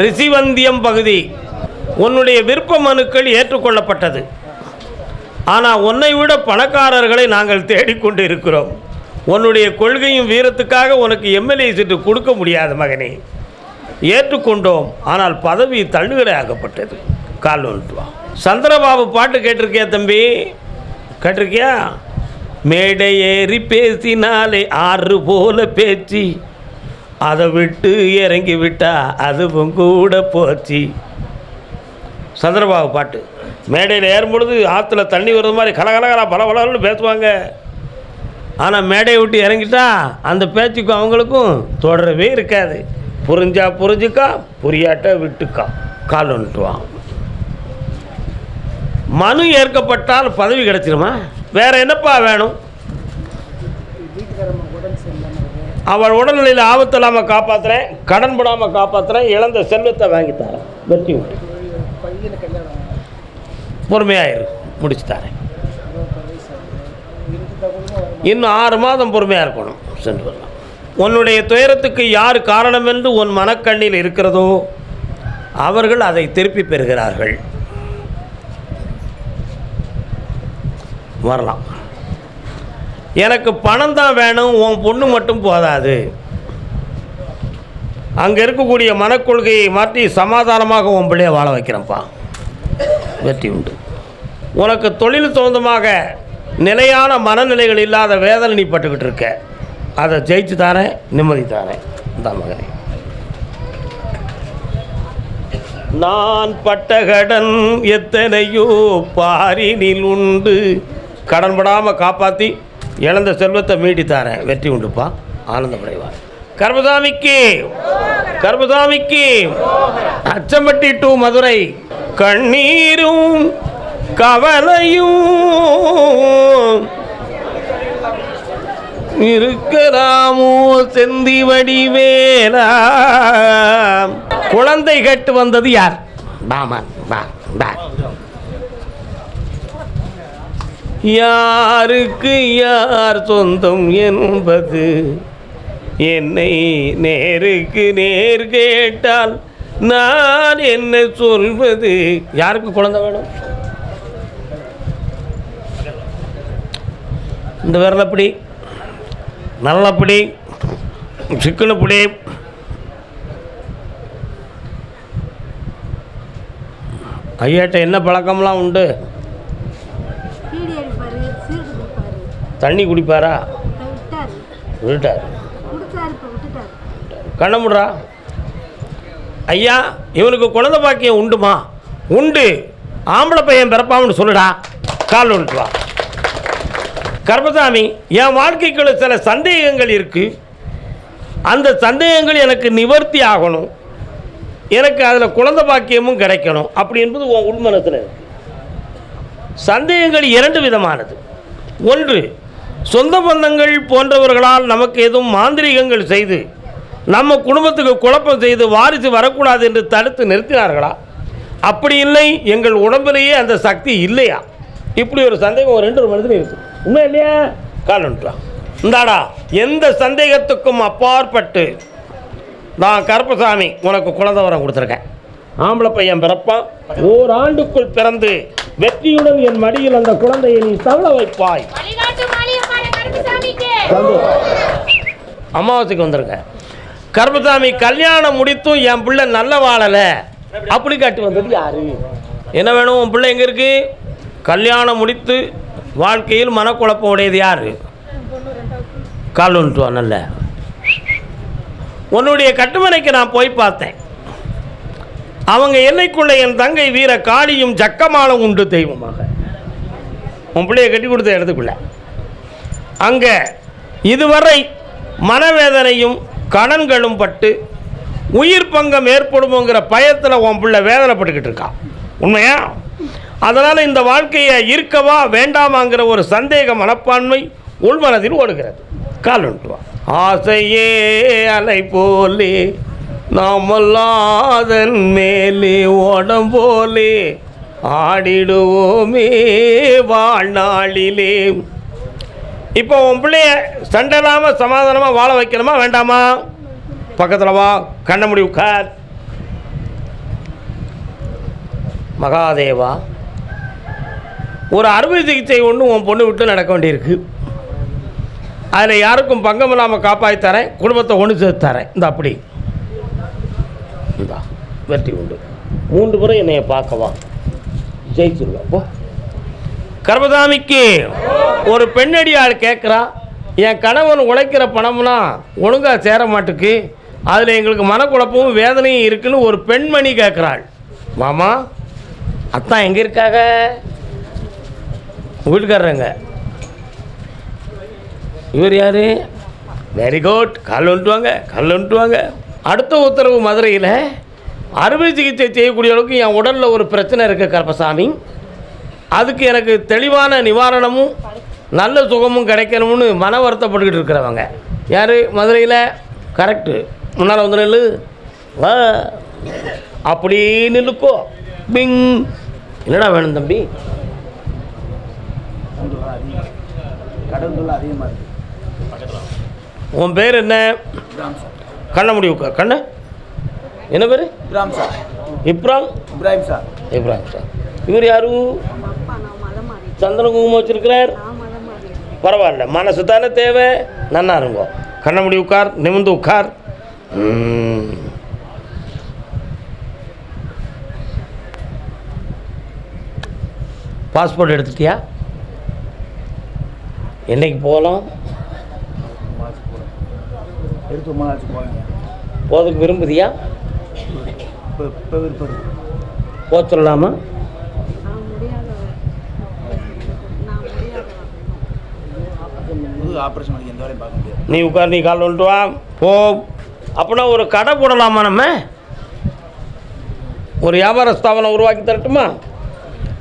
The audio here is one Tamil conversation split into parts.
ரிஷிவந்தியம் பகுதி. உன்னுடைய விருப்ப மனுக்கள் ஏற்றுக்கொள்ளப்பட்டது. ஆனால் உன்னை விட பணக்காரர்களை நாங்கள் தேடிக்கொண்டு இருக்கிறோம். உன்னுடைய கொள்கையும் வீரத்துக்காக உனக்கு எம்எல்ஏ சீட்டு கொடுக்க முடியாது மகனே. ஏற்றுக்கொண்டோம், ஆனால் பதவி தள்ளுகடை ஆக்கப்பட்டது. கால் வந்துட்டு வா. சந்திரபாபு பாட்டு கேட்டிருக்கியா தம்பி? கேட்டிருக்கியா? மேடை ஏறி பேசினாலே ஆறு போல பேச்சு, அதை விட்டு இறங்கி விட்டா அதுவும் கூட போச்சு. சந்திரபாபு பாட்டு. மேடையில் ஏறும்பொழுது ஆற்றுல தண்ணி வர்றது மாதிரி கலகலகலா பலன்னு பேசுவாங்க. ஆனால் மேடையை விட்டு இறங்கிட்டா அந்த பேச்சுக்கும் அவங்களுக்கும் தொடரவே இருக்காது. புரிஞ்சா புரிஞ்சுக்கா, புரியாட்ட விட்டுக்கா. கால் வந்துட்டு வா. மனு ஏற்கப்பட்டால் பதவி கிடைச்சிருமா? வேற என்னப்பா வேணும்? அவள் உடல்நிலையில் ஆபத்து இல்லாமல் காப்பாற்றுறேன், கடன் போடாமல் காப்பாற்றுறேன், இழந்த செல்வத்தை வாங்கி தரேன். வெற்றி உண்டு. பொறுமையாயிரு, முடிச்சு தரேன். இன்னும் 6 மாதம் பொறுமையாக இருக்கணும். சென்று வரலாம். உன்னுடைய துயரத்துக்கு யார் காரணம் என்று உன் மனக்கண்ணில் இருக்கிறதோ அவர்கள் அதை திருப்பி பெறுகிறார்கள். வரலாம். எனக்கு பணம் தான் வேணும், உன் பொண்ணு மட்டும் போதாது. அங்கே இருக்கக்கூடிய மனக்கொள்கையை மாற்றி சமாதானமாக உன் பிள்ளைய வாழ வைக்கிறேன்ப்பா. வெற்றி உண்டு. உனக்கு தொழில் சொந்தமாக நிலையான மனநிலைகள் இல்லாத வேதனை நீ பட்டுக்கிட்டு இருக்க. அதை ஜெயிச்சு தாரேன், நிம்மதி தாரேன். இந்த மகனே, நான் பட்ட கடன் எத்தனையோ பாரினில் உண்டு. கடன் படாமல் காப்பாற்றி இழந்த செல்வத்தை மீட்டி தாரேன். வெற்றி உண்டுப்பா. ஆனந்தப்படைவார். கர்மசாமிக்கு கர்மசாமிக்கு அச்சம்பட்டி டு மதுரை. கண்ணீரும் கவலையும் இருக்கலாமோ செந்தி வடிவேலா. குழந்தை கேட்டு வந்தது யார்? யாருக்கு யார் சொந்தம் என்பது என்னை நேருக்கு நேர் கேட்டால் நான் என்ன சொல்வது? யாருக்கு குழந்தை வேணும்? இந்த விரலப்படி, நல்லப்படி, சிக்கனப்படி. ஐயாட்ட என்ன பழக்கம்லாம் உண்டு? தண்ணி குடிப்பாரா? விட்டார். கண்ணமுடுறா. ஐயா, இவனுக்கு குழந்தை பாக்கியம் உண்டுமா? உண்டு. ஆம்பளை பையன் பிறப்பான்னு சொல்லுடா. கால் வந்துட்டு வா. கர்மசாமி, என் வாழ்க்கைக்குள்ள சில சந்தேகங்கள் இருக்கு. அந்த சந்தேகங்கள் எனக்கு நிவர்த்தி ஆகணும். எனக்கு அதில் குழந்தை பாக்கியமும் கிடைக்கணும். அப்படி என்பது உன் உள்மனத்தில் இருக்கு. சந்தேகங்கள் 2 விதமானது. ஒன்று, சொந்த பந்தங்கள் போன்றவர்களால் நமக்கு எதுவும் மாந்திரிகங்கள் செய்து நம்ம குடும்பத்துக்கு குழப்பம் செய்து வாரிசு வரக்கூடாது என்று தடுத்து நிறுத்தினார்களா? அப்படி இல்லை, எங்கள் உடம்பிலேயே அந்த சக்தி இல்லையா? இப்படி ஒரு சந்தேகம் 2 மனதில் இருக்குது. உண்மை இல்லையா? காலன்றான். இந்தாடா, எந்த சந்தேகத்துக்கும் அப்பாற்பட்டு நான் கருப்பசாமி உனக்கு குழந்தை வரம் கொடுத்துருக்கேன். ஆம்பளை பையன் பிறப்பான். ஓராண்டுக்குள் பிறந்து வெற்றியுடன் என் மடியில் அந்த குழந்தையை நீ தவள வைப்பாய். அமாவாசைக்கு வந்திருக்க. கருப்பசாமி, கல்யாணம் முடித்தும் என் பிள்ளை நல்ல வாழலை அப்படி காட்டி வந்தது யாரு? என்ன வேணும்? உன் பிள்ளை எங்கே இருக்கு? கல்யாணம் முடித்து வாழ்க்கையில் மனக்குழப்பம் உடையது யாரு? கால் வந்துட்டு வா. நல்ல உன்னுடைய கட்டுமனைக்கு நான் போய் பார்த்தேன். அவங்க எல்லைக்குள்ள என் தங்கை வீர காளியும் ஜக்கமாலும் உண்டு தெய்வமாக. உன் பிள்ளையை கட்டி கொடுத்த இடத்துக்குள்ள அங்கே இதுவரை மனவேதனையும் கடன்களும் பட்டு உயிர் பங்கம் ஏற்படுமோங்கிற பயத்தில் உன் பிள்ளை வேதனைப்பட்டுக்கிட்டு இருக்கான். உண்மையா? அதனால் இந்த வாழ்க்கையை இருக்கவா வேண்டாமாங்கிற ஒரு சந்தேக மனப்பான்மை உள்மனதில் ஓடுகிறது. கால் வந்துட்டுவா. ஆசையே அலை போலே நாமல்லாதன் மேலே ஓடம் போலே ஆடிடுவோமே வாழ்நாளிலே. இப்போ உன் பிள்ளைய சண்டை இல்லாமல் சமாதானமாக வாழ வைக்கணுமா வேண்டாமா? பக்கத்தில் வா, கண்ண முடி உட்கார். மகாதேவா, ஒரு அறுவை சிகிச்சை ஒன்று உன் பொண்ணு விட்டு நடக்க வேண்டியிருக்கு. அதில் யாருக்கும் பங்கம் இல்லாமல் காப்பாற்றி தரேன், குடும்பத்தை ஒன்று சேர்த்து தரேன். இந்த அப்படி இந்தா வெற்றி உண்டு. 3 முறை என்னைய பார்க்கவா, ஜெயிச்சுருவா. போ. கர்மசாமிக்கு ஒரு பெண்ணடியாள் கேட்குறா, என் கணவன் உழைக்கிற பணம்னா ஒழுங்காக சேர மாட்டுக்கு, அதில் எங்களுக்கு மனக்குழப்பமும் வேதனையும் இருக்குன்னு ஒரு பெண்மணி கேட்குறாள். மாமா, அத்தான் எங்கே இருக்காங்க? வீட்டுக்காரங்க. இவர் யார்? வெரி குட், கால் வந்துட்டுவாங்க. அடுத்த உத்தரவு, மதுரையில் அறுவை சிகிச்சை செய்யக்கூடிய அளவுக்கு என் உடலில் ஒரு பிரச்சனை இருக்குது கருப்பசாமி. அதுக்கு எனக்கு தெளிவான நிவாரணமும் நல்ல சுகமும் கிடைக்கணும்னு மன வருத்தப்பட்டுக்கிட்டு இருக்கிறவங்க யார்? மதுரையில். கரெக்டு. முன்னால் வந்து நெல்லு வா, அப்படி நில்லுக்கோ. பிங். என்னடா வேணும் தம்பி? உன் பேர் என்ன? கண்ண முடி உட்கா. கண்ண என்ன பேர்? இப்ராஹிம் சார். இவர் யாரு? சந்தன குங்குமம் வச்சிருக்கிறார். பரவாயில்ல, மனசு தானே தேவை. நன்னா இருங்கோ. கண்ண முடி உட்கார், நிமிந்து உட்கார். பாஸ்போர்ட் எடுத்துட்டியா? என்னைக்கு போகலாம்? போதுக்கு விரும்புதியா? போக சொல்லலாமா? நீ உட்கார், நீ கால் வந்துட்டு வா. போ. அப்படின்னா ஒரு கடை போடலாமா? நம்ம ஒரு வியாபார ஸ்தாபனம் உருவாக்கி தரட்டுமா?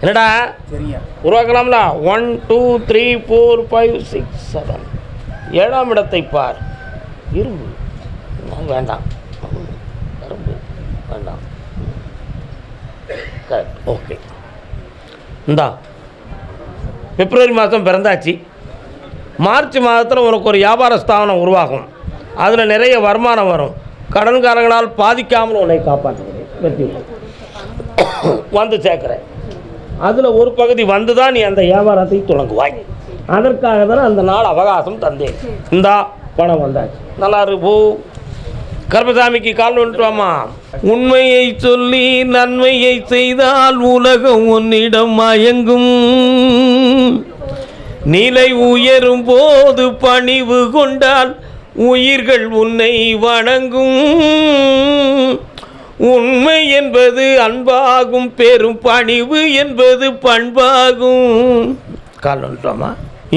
என்னடா உருவாக்கலாம்ல? 1 2 3 4 5 6 7 7ஆம் இடத்தை பார். இரும்பு வேண்டாம், கரும்பு வேண்டாம். கரெக்ட். ஓகே. இந்தா பிப்ரவரி மாதம் பிறந்தாச்சு. மார்ச் மாதத்தில் உனக்கு ஒரு வியாபார ஸ்தாபனம் உருவாகும். அதில் நிறைய வருமானம் வரும். கடன்காரங்களால் பாதிக்காமல் உன்னை காப்பாற்றுகிறேன். வந்து சேர்க்குறேன். அதில் ஒரு பகுதி வந்து தான் நீ அந்த வியாபாரத்தை தொடங்குவாய். அதற்காக தானே அந்த நாள் அவகாசம் தந்தேன். இந்தா பணம் வந்தாச்சு. நல்லா இருக்கு. கர்மசாமிக்கு கால் வந்துட்டுவாமா. உண்மையை சொல்லி நன்மையை செய்தால் உலகம் உன்னிடம் மயங்கும். நிலை உயரும் போது பணிவு கொண்டால் உயிர்கள் உன்னை வணங்கும். உண்மை என்பது அன்பாகும், பெரும் பணிவு என்பது பண்பாகும். கால் வந்துட்டோமா?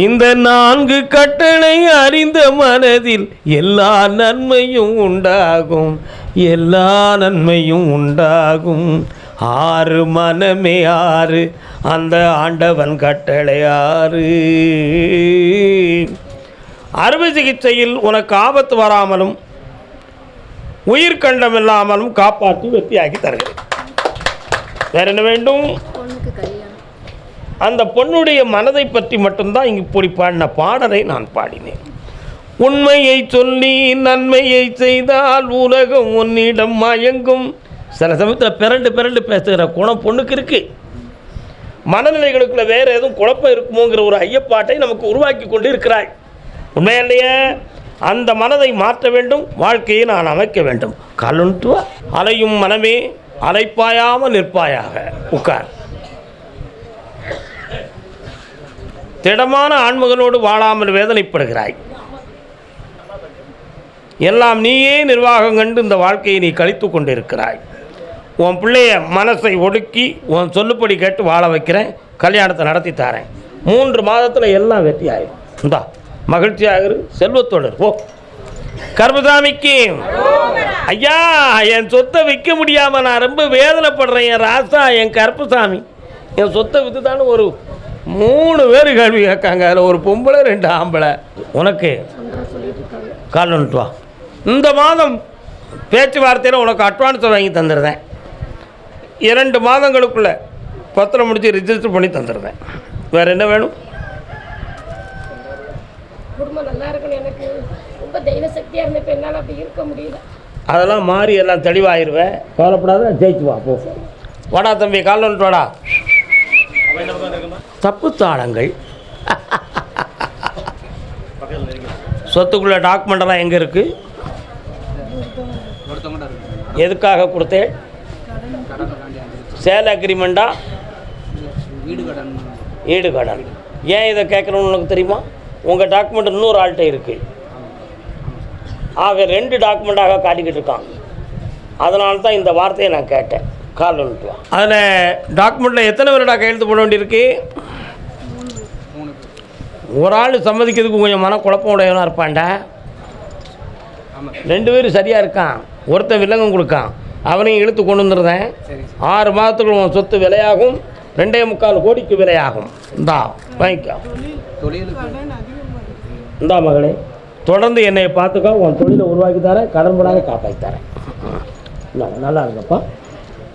இந்த 4 கட்டளை அறிந்த மனதில் எல்லா நன்மையும் உண்டாகும், எல்லா நன்மையும் உண்டாகும். 6 மனமே 6, அந்த ஆண்டவன் கட்டளை 6. அறுவை சிகிச்சையில் உனக்கு ஆபத்து வராமலும் உயிர் கண்டம் இல்லாமலும் காப்பாற்றி வெற்றியாக்கி தருகிறேன். வேற என்ன வேண்டும்? அந்த பொண்ணுடைய மனதை பற்றி மட்டும்தான் இங்கு இப்படி பாடின பாடலை நான் பாடினேன். உண்மையை சொல்லி நன்மையை செய்தால் உலகம் உன்னிடம் மயங்கும். சில சமயத்தில் பிறண்டு பேசுகிற குணம் பொண்ணுக்கு இருக்குது. மனநிலைகளுக்குள்ள வேறு எதுவும் குழப்பம் இருக்குமோங்கிற ஒரு ஐயப்பாட்டை நமக்கு உருவாக்கி கொண்டு இருக்கிறாய். உண்மையிலேயே அந்த மனதை மாற்ற வேண்டும், வாழ்க்கையை நான் அமைக்க வேண்டும். காலுன்ட்டு அலையும் மனமே அலைப்பாயாமல் நிற்பாயாக. உட்கார். திடமான ஆண்மகனோடு வாழாமல் வேதனைப்படுகிறாய். எல்லாம் நீயே நிர்வாகம் கண்டு இந்த வாழ்க்கையை நீ கழித்து கொண்டிருக்கிறாய். உன் பிள்ளைய மனசை ஒடுக்கி உன் சொல்லுப்படி கேட்டு வாழ வைக்கிறேன். கல்யாணத்தை நடத்தி தரேன். 3 மாதத்தில் எல்லாம் வெற்றி ஆயிடும். இந்தா மகிழ்ச்சியாக செல்வத்தோடு போ. கர்மசாமிக்கு ஐயா, என் சொத்தை விற்க முடியாமல் நான் ரொம்ப வேதனைப்படுறேன். என் ராசா, என் கருப்பசாமி, என் சொத்தை விற்று தானே ஒரு 3 பேர் கேள்வி கேட்காங்க. அதில் ஒரு பொம்பளை 2 ஆம்பளை. உனக்கு கால் வந்துட்டு வா. இந்த மாதம் பேச்சுவார்த்தையில் உனக்கு அட்வான்ஸை வாங்கி தந்துடுறேன். 2 மாதங்களுக்குள்ளே பத்திரம் முடித்து ரிஜிஸ்டர் பண்ணி தந்துடுறேன். வேறு என்ன வேணும்? குடும்பம் நல்லா இருக்கணும். எனக்கு ரொம்ப தெய்வ சக்தியாக இருந்த இப்போ என்னால் அப்படி இருக்க முடியல. அதெல்லாம் மாறி எல்லாம் தெளிவாகிடுவேன். கவலைப்படாத, ஜெயிச்சு வா போ. வாடா தம்பி, கால் வந்துட்டு வாடா. தப்பு தாளங்கள். சொத்துக்குள்ள டாக்குமெண்டெல்லாம் எங்கே இருக்குது? எதுக்காக கொடுத்தேன்? சேல் அக்ரிமெண்ட்டா? ஈடு கடன். ஏன் இதை கேட்குறோன்னு உனக்கு தெரியுமா? உங்கள் டாக்குமெண்ட் இன்னொரு ஆள்கிட்ட இருக்குது. ஆக 2 டாக்குமெண்ட்டாக காட்டிக்கிட்டு இருக்கான். அதனால தான் இந்த வார்த்தையை நான் கேட்டேன். கால் வந்துட்டு. அதில் டாக்குமெண்ட்டில் எத்தனை பேருடா கையெழுத்து போட வேண்டியிருக்கு? ஒரு ஆள் சம்மதிக்கிறதுக்கு கொஞ்சம் மனக்குழப்பம் உடையவனாக இருப்பான்டா. 2 பேரும் சரியாக இருக்கான். ஒருத்தன் வில்லங்கம் கொடுக்கான். அவனையும் இழுத்து கொண்டு வந்துடுறேன். 6 மாதத்துக்கு உன் சொத்து விலையாகும். 2.25 கோடிக்கு விலையாகும். இந்தா வாங்கிக்கோ. இந்தா மகளே, தொடர்ந்து என்னை பார்த்துக்கோ. உன் தொழிலை உருவாக்கி தரேன், கடன் படாத காப்பாற்றி தரேன். நல்லா இருக்கப்பா.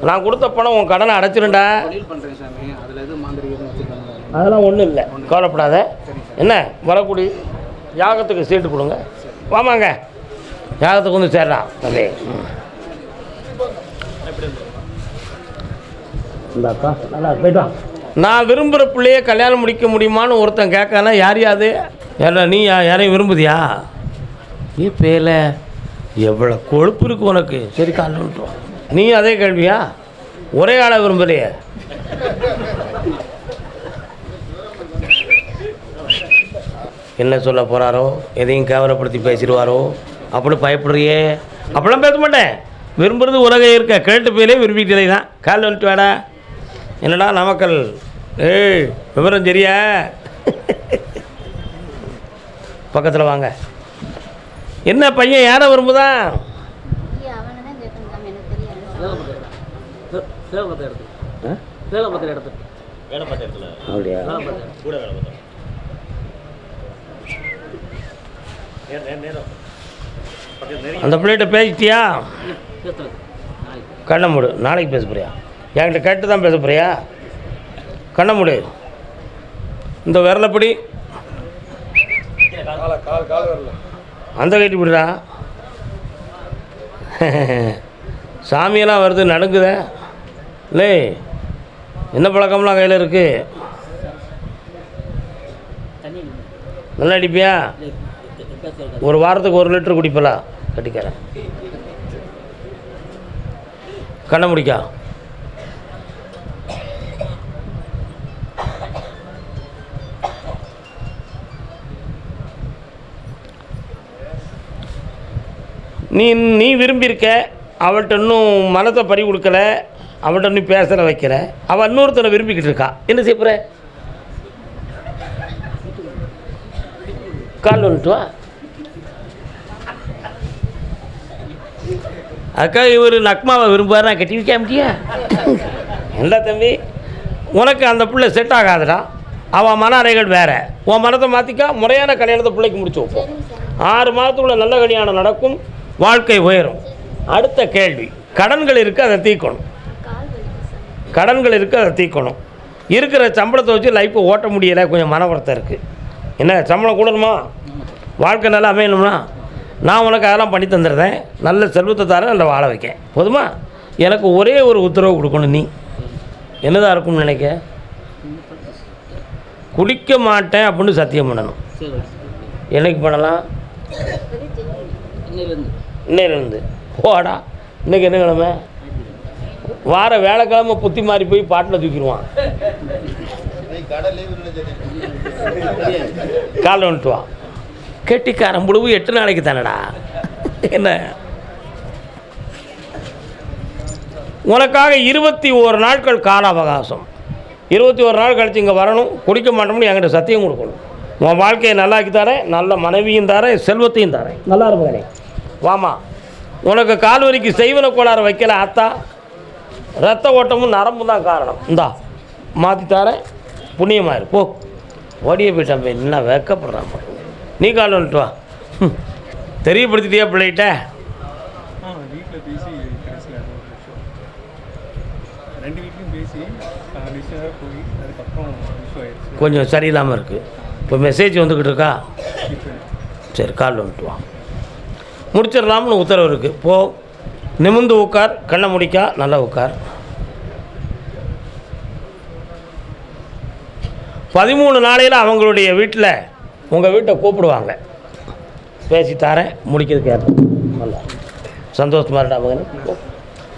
நான் கொடுத்த பணம் உன் கடனை அடைச்சிருண்டா. அதெல்லாம் ஒன்றும் இல்லை, கவலைப்படாத. என்ன வரக்கூடிய யாகத்துக்கு சீட்டு கொடுங்க. வாமாங்க, யாகத்துக்கு வந்து சேர்றா தம்பி. இந்தாக்கா, நல்லா போய்ட்டான். நான் விரும்புகிற பிள்ளையே கல்யாணம் முடிக்க முடியுமான்னு ஒருத்தன் கேட்கனா யார் யாது? யாரா நீ? யாரையும் விரும்புதியா? ஏ பேல, எவ்வளோ கொழுப்பு இருக்கு உனக்கு. சரி, கால் நீ அதே கேள்வியா? ஒரே ஆளை விரும்பலையே. என்ன சொல்ல போகிறாரோ, எதையும் கேவலப்படுத்தி பேசிடுவாரோ அப்படி பயப்படுறியே. அப்படிலாம் பேச மாட்டேன். விரும்புறது உலகம் இருக்க கேட்டு போயிலே விரும்பிக்கிட்டே தான். கால் வந்துட்டு வேடா. என்னடா நமக்கல்? ஏய், விவரம் சரியா? பக்கத்தில் வாங்க. என்ன பையன் யாரை விரும்புதான்? அப்படியா? அந்த பிள்ளைகிட்ட பேசிட்டியா? கண்ணை மூடு. நாளைக்கு பேச போறியா? என்கிட்ட கேட்டு தான் பேச போறியா? கண்ணை மூடு. இந்த விரலப்படி அந்த கைட்டு விடுறா. சாமியெல்லாம் வருது, நடுங்குத. இல்லை, என்ன பழக்கம்லாம் கையில் இருக்குது? நல்லா அடிப்பியா? ஒரு வாரத்துக்கு 1 லிட்டர் குடிப்பலா? கட்டிக்கிறேன். கண்ணை முடிக்கா. நீ விரும்பியிருக்க. அவள்கிட்ட இன்னும் மனத்தை பறி கொடுக்கல. அவள்கிட்ட இன்னும் பேசுகிற வைக்கிற. அவள் இன்னொருத்தனை விரும்பிக்கிட்டு இருக்கா. என்ன செய்ய போகிற? கால் வந்துட்டு வா. அக்கா, இவர் நக்மாவை விரும்புவார். நான் கட்டி வைக்க முடியா? என்ன தம்பி, உனக்கு அந்த பிள்ளை செட் ஆகாதுடா. அவன் மன அறைகள் வேறு. உன் மனத்தை மாற்றிக்கா. முறையான கல்யாணத்தை பிள்ளைக்கு முடிச்சு வைப்போம். 6 மாதத்துக்குள்ள நல்ல கல்யாணம் நடக்கும். வாழ்க்கை உயரும். அடுத்த கேள்வி, கடன்கள் இருக்குது, அதை தீர்க்கணும். கடன்கள் இருக்குது, அதை தீர்க்கணும். இருக்கிற சம்பளத்தை வச்சு லைஃப்பை ஓட்ட முடியலை. கொஞ்சம் மன வருத்தம் இருக்குது. என்ன சம்பளம் கூடணுமா? வாழ்க்கை நல்லா அமையணும்னா நான் உனக்கு அதெல்லாம் பண்ணி தந்துடுறேன். நல்ல செல்வத்தை தரேன், நல்ல வாழ வைக்கேன். போதுமா? எனக்கு ஒரே ஒரு உத்தரவு கொடுக்கணும். நீ என்னதான் இருக்கும்னு நினைக்க? குடிக்க மாட்டேன் அப்படின்னு சத்தியம் பண்ணணும். என்னைக்கு பண்ணலாம்? இன்னையிலேருந்து. போடா, இன்றைக்கி என்ன கிழமை? வார வேலைக்கிழமை புத்தி மாறி போய் பாட்டில் தூக்கிடுவான். காலை வந்துட்டு வா. கெட்டிக்காரன் புழுவு 8 நாளைக்கு தானடா. என்ன உனக்காக 21 நாட்கள் கால அவகாசம். 21 நாள் கழிச்சு இங்கே வரணும். குடிக்க மாட்டோம்னு என்கிட்ட சத்தியம் கொடுக்கணும். உன் வாழ்க்கையை நல்லாக்கி தரேன், நல்ல மனைவியும் தரேன், செல்வத்தையும் தரேன். நல்லா இருப்பானே. வாமா, உனக்கு கால் வலிக்கு செய்வன கோளாறு வைக்கல ஆத்தா. ரத்த ஓட்டமும் நரம்பும் தான் காரணம். இந்தா மாற்றி தரேன், புண்ணியமாயிரு. போ. ஓடிய போயிட்டான் போய். என்ன வெக்கப்படுறான். நீ கால் வந்துட்டு வா. தெரியப்படுத்திட்டியா பிள்ளைகிட்ட? கொஞ்சம் சரியில்லாமல் இருக்குது. இப்போ மெசேஜ் வந்துக்கிட்டு இருக்கா? சரி, கால் வந்துட்டு வா. முடிச்சிடலாம்னு உத்தரவு இருக்குது. போ. நிமிர்ந்து உட்கார். கண்ணை முடிக்கா. நல்லா உட்கார். 13 நாளையில் அவங்களுடைய வீட்டில் உங்கள் வீட்டை கூப்பிடுவாங்க. பேசி தரேன், முடிக்கிறதுக்கு ஏற்ப நல்லா சந்தோஷமாக இருக்கா மகனே.